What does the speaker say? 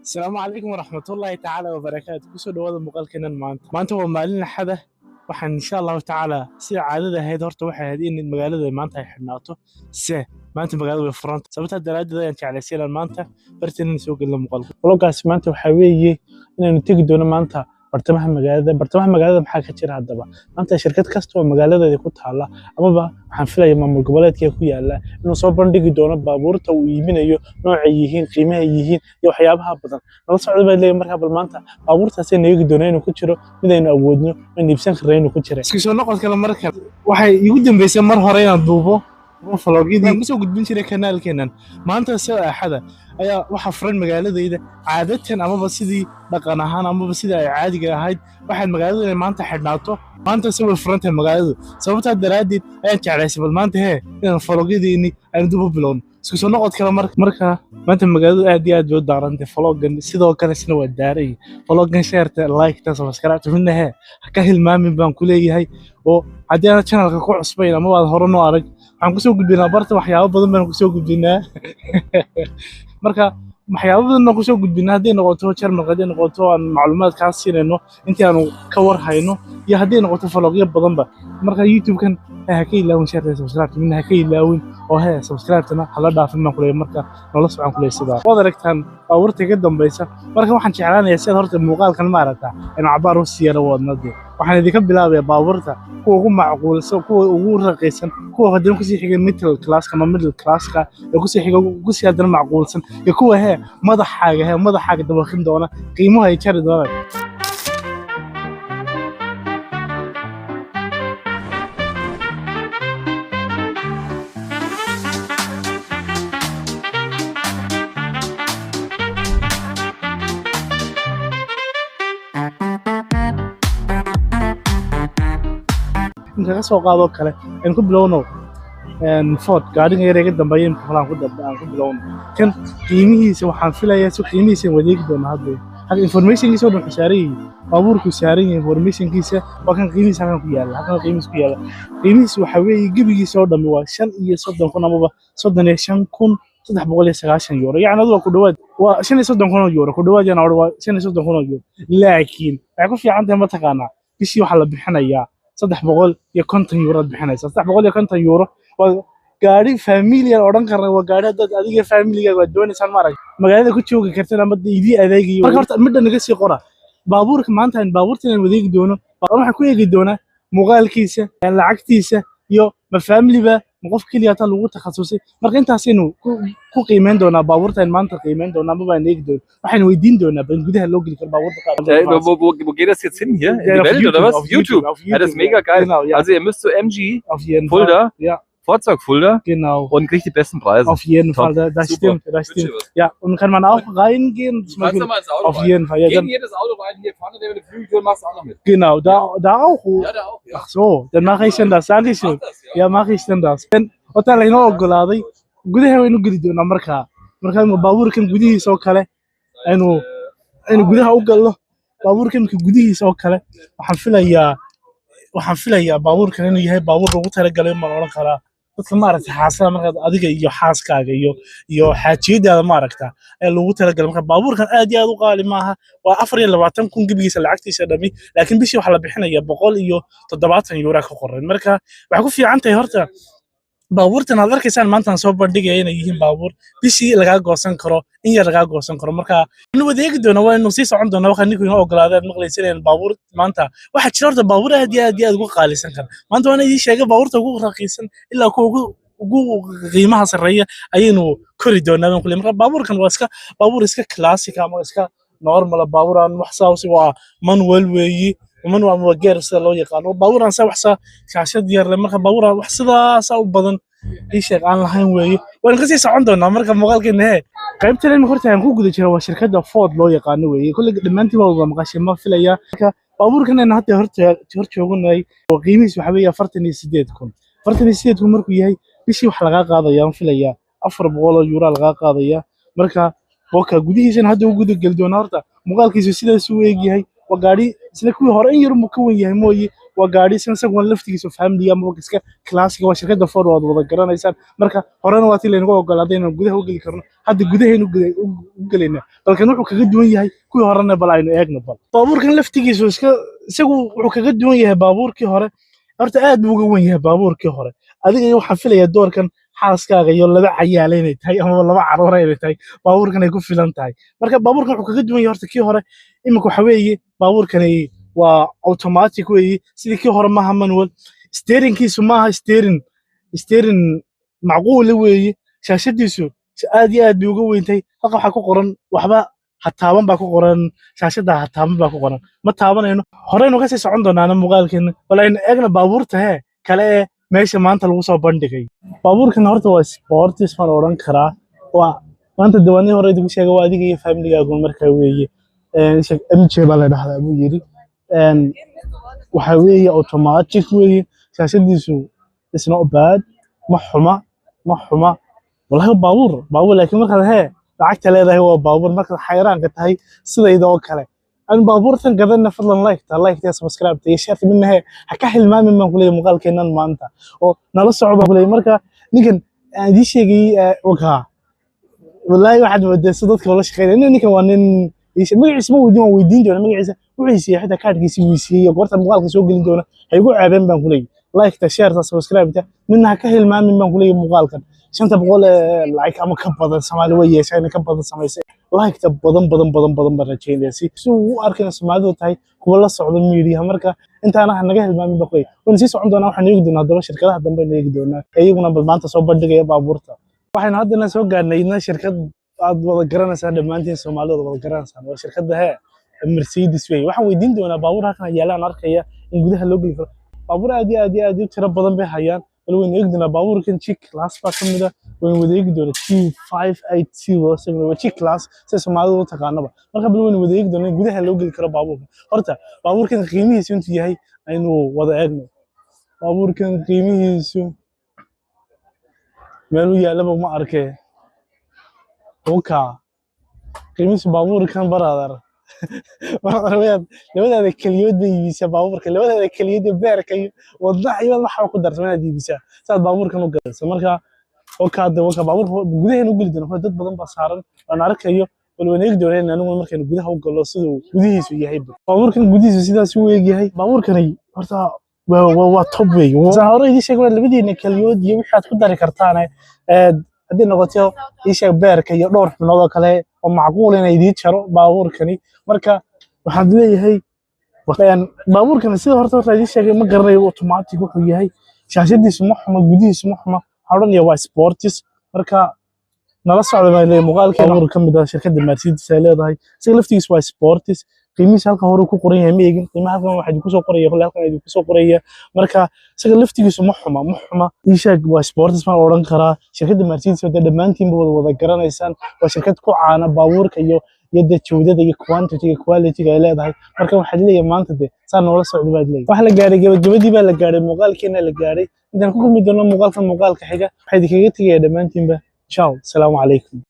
السلام عليكم ورحمة الله تعالى وبركاته. kusoo dhawaada muuqaalkeenan maanta waa maalin axada. waxaan insha allahu tacaala sida caadada ahayd horta waxay ahayd in magaalada maanta ay xidhnaato se maanta magaalada way furanta sababtaa daraaddeed ayaan jeclaysay inaan maanta barteenan soo gelino muuqaalka vloggaas maanta waxaa weeye inaynu tegi doono maanta bartamaha magaalada maxaa ka jira haddaba maanta shirkad kasta oo magaaladeeda ku taala amaba waxaan filayaa maamul goboleedka ku yaala inuu soo bandhigi doono baabuurta uu iibinayo nooca yihiin qiimaha yihiin iyo waxyaabaha badan nala socdo baa leeyahay markaa bal maanta baabuurtaas ay eegi doonaa inuu ku jiro mid aynu awoodno in iibsan karno inuu ku jiro isku soo noqod kale marka waxay igu dambeysay mar hore inaan duubo vlogyadii kusoo gudbin jiray kanaalkeenan maanta soo axada ayaa waxa furan magaaladayda caadatan amaba sidii dhaqan ahaan amaba sidii ay caadiga ahayd waxaad magaalada maanta xidhnaato maanta soo furantahay magaaladu sababtaa daraaddeed ayaan jeclaysay bal maanta inaan vlogyadiini aynu dib u bilowno isku soo noqod kale marka maanta magaaladu aad iyo aad bay u daarantay vloggan sidoo kale isna waa daaray vloggan sheerta like ta subscribe midna ha ka hilmaamin baan ku leeyahay oo haddii aad channelka ku cusbayn ama aad hore noo arag waxaan kusoo gudbinaa barta waxyaabo badan baan kusoo gudbinaa marka waxyaabo badan baan kusoo gudbinaa haddii noqoto channel haddii noqoto aan macluumaad kaa siinayno intii aanu ka war hayno iyo haddii noqoto vlogyo badanba marka youtube-kan ha ka ilaawin sheerta subscribe midna ha ka ilaawin oo subscribe-tana hala dhaafin baan ku leeyahay marka nolol socon ku leeyahay sidaa waad aragtaan baabuurta ka dambaysa marka waxaan jeclaanayaa sida horta muuqaalkan ma aragtaa in cabaar u siiyana wadnadii waxaan idinka bilaabayaa baabuurta kuwa ugu macquulsan kuwa ugu raqiisan kuwa haddana kusii xigay middle classka ee kusii xiga kusii haddana macquulsan iyo kuwa madaxaaga dabaqin doona qiimuhu ay jari doonaan kaga soo qaado kale in ku bilowno Ford gaariga yar ee dambeeyay in aan ku bilowno kan qiimihiisa waxaan filayaa si qiimihiisa wadeegi doona hadda informationkiisa oo dhan saaray baabuurku saaray informationkiisa waa kan qiimihiisa halkan ku yaala qiimihiisa waxa weeye gabigiisa oo dhan waa 35,000 amaba 35,390 euro yani adoo ku dhawaad waa 35,000 euro ku dhawaad yana waa 35,000 euro laakiin waxay ku fiican tahay ma taqaanaa bishii waxa la bixinayaa 350 euro bixinaysa 350 euro waa gaari family odhan karna waa gaari dad adiga family-ga waa doonaysan marag magaalada ku joogi kartaan ama idii adeegiyo marka horta midda naga sii qora baabuurka maanta baabuurtan wadeegi doono waxaan ku eegi doonaa muuqaalkiisa lacagtiisa iyo ma family-ba ma qof kaliya ta lagu takhasusay marka intaasaynu ku qiimeyn doonaa baabuurtan maanta qiimeyn doonaa ama baan eegi doonaa waxaan weydiin doonaa bal gudaha loo geli karo baabuurta qaar wo geht das jetzt hin hier in die Welt oder was? YouTube. Ja, das ist mega geil. Genau, ja. Also ihr müsst zu MG auf jeden Fulda, Fall. Ja. Fahrzeugfulda Genau. und kriegt die besten Preise. Auf jeden Top. Fall, das Super. stimmt. Ja, und kann man auch reingehen? Du kannst da mal ins Auto auf jeden Fall. Ja, Geh in jedes Auto rein, hier vorne der mit der Flügeltür machst du auch noch mit. Genau, da auch. Ja, da auch, ja. Ach so, dann mache ich dann das. Dankeschön. Mach das, Ja, mache ich dann das. Wata la inoo ogolaaday gudaha waynu geli doonaa markaa baabuurkan gudihiisa oo kale aynu gudaha u galno baabuurkan gudihiisa oo kale waxaan filayaa baabuurkan inuu yahay baabuur lagu talagalay ma oran karaa dadka maaragtay xaasada markaad adiga iyo xaaskaaga iyo xaajiyadaada maaragta ee lagu talagalay marka baabuurkan aad iyo aad u qaali maaha waa 24,000 gabigiisa lacagtiisa dhami laakiin bishii waxa la bixinayaa 170 euro ka qoran marka waxay ku fiican tahay horta baabuurtan aad arkaysaan maanta soo bandhigaya inay yihiin baabuur bishii laga goosan karo in yar laga goosan karo marka inuu wadeegi doono waa inuu sii socon doono waxa ninkuu inoo ogolaadeen maqlaysan baabuur maanta waxa jira horta baabuur aad iyo aad ugu qaalisan kara maanta waan idin sheegay baabuurta ugu raqiisan ilaa kuwa ugu qiimaha sareeya ayaynu kori doonaa kulli marka baabuurkan waa iska baabuur iska classic ama iska normal baabuur aan wax saawsi waa manual weeyi ومن هو جيرس لو يقال باوران سا وحسا شاشad yar le marka baawura wax sidaas u badan ii sheeg aan lahayn weeye waan ka sii socon doonaa marka muuqaalkeena qaybta in horta aan ku guda jiro waa shirkadda Ford loo yaqaan weeye kulli dhamaantii waa maqashay ma filaya baabuurkan in hadda hor joognay oo qiimihiisu waxa weeye 48,000 markuu yahay bishii wax laga qaadaya aan filaya 400 euro laga qaadaya marka boka gudihiisana hadda u guda gal doonaa horta muuqaalkiisu sidaas u eeg yahay وقاري سلكوي هور إن يرمو كون يهموي وقاعدين سنسقون لفتيس وفاملي أما وكسك كلاسيك وشركة فورورد وذكرنا إنسان مركا هرنا واتي لين هو قلادين وجوده هو قلي كرنا هاد جوده هنا وقلينا بل كانوا كجد وياه كل هرنا بلاين إيجنا بال بابور كان لفتيس وسك سقوا كجد وياه بابور كهرة أرتأد بوجويه بابور كهرة هذا يو حفلة يدور كان xaaskaaga iyo laba cayaal inay tahay ama laba caruur inay tahay baabuurkan ay ku filan tahay marka baabuurkan wuxuu kaga duwan yahay horta kii hore imika waxa weeye baabuurkan waa automatic weeye sidii kii hore maaha manual steeringkiisu maaha steering macquul weeye shaashadiisu aad iyo aad bay uga weyn tahay halka waxa ku qoran waxba hataaban baa ku qoran shaashada hataaban baa ku qoran ma taabanayno horeynu ka sii socon doonaa muuqaalkeena walayna eegna baabuurta kale meesha maanta lagu soo bandhigay baabuurkan horta waa sportis ma oran karaa waa maanta diwaanihii hore idinku sheegay waa adiga iyo familygaagu markaa weeye MJ baa la dhahdaa buu yiri waxa weeye automatic weeye shaashadiisu is not bad ma xuma wallahi baabuur laakiin markaad lacagta leedahay waa baabuur markaad xayraanka tahay sidayda oo kale أنا بابورتن قدرنا فضلا لايك يا سبسكرايب يا شير منها حكاها المام من كلية مقال كنا ما أنت أو نلا صعوبة كلية مركا نيجن دي شيء وجها والله واحد بدي صدق والله شيء خير إنه نيجن وانين إيش ما يسمو ويدين جونا ما يعيش ويعيش حتى كارد يسوي وقرت مقال كسوق اللي جونا هيقول عبين من كلية لايك تشير سبسكرايب منها كهل المام من كلية مقال كان عشان تبغى لايك أما كبر السماوية عشان كبر السماوية لايك بدن برجينيسي سو أركنا سمعوا تاي كولا صعود الميديا مركا أنت أنا هنجح المامي بقي ونسيس عندنا وحنا يقدرنا هذا شركة هذا بين يقدرنا أيوة نبض ما أنت صوب بدك يا بابورتا وحنا هذا الناس وقعنا نيجنا شركة وضع قرنا سنة ما أنت سمعوا وضع قرنا سنة والشركة ده مرسيدس وي وحنا ويدين دونا بابور هكنا يلا نركيا نقولها اللوجي بابور أدي ترى بدن بهايان ولو يقدرنا بابور كن شيك لاس باكم ده وين وذا يقدر T582 سمي شيك كلاس سمعوا تقانبه marka bal weyn wada eegdoona gudaha loo gali karo baabuurka horta baabuurkan qiimihiisu intuu yahay aynu wada eegno baabuurkan qiimihiisu meel uu yaalaba ma arkay qiimihiisu baabuurkan baraadar labada kaliyood bay iibisa baabuurka labada kaliyood beerka iyo wadnaha waxa ku darsamada iibisa saad baabuurkan u galayso marka وكاد بابور gudaha inuu gali doono dad badan ba saaran aan arkayo walween eeg dooneen anigu markaan gudaha u galo sidoo gudihiisu yahay baabuurkan gudihiisu sidaas uu eeg yahay baabuurkan horta waa top way waxaan hore idin sheegay labadiina kaliyood iyo wixii ku dari kartaan hadii noqoto isha beerka iyo dhowr xubnood kale oo macquul inay idin jaro baabuurkani marka waxaan leeyahay baabuurkan sidoo horta idin sheegay ma garanayo automatic wuxuu yahay shaashadiisu ma xuma gudihiisu ma xuma حرون يا سبورتس مركا نلصق على مقال كاميرا كم ده شركة مرسيدس هذا هاي سيلفتي سواي سبورتس قيمة هالك هورو كقرية ميجن قيمة هالك واحد يكون سوق قرية كل هالك يكون سوق قرية مركا سيلفتي يسمى محمة إيشك وسبورتس ما أوران كرا شركة مرسيدس وده دمان تيم وذكرنا إنسان وشركة كوعانة باور كيو يد جودة دي كوانتيتي كواليتي كلا ده هاي مركا واحد ليه يمان تدي صار نلصق بعد ليه واحد جاري جبدي بقى جاري مقال كنا الجاري إذا كنتم بدون مقال كحاجة حيث كيجي دمانتين به. شاو السلام عليكم.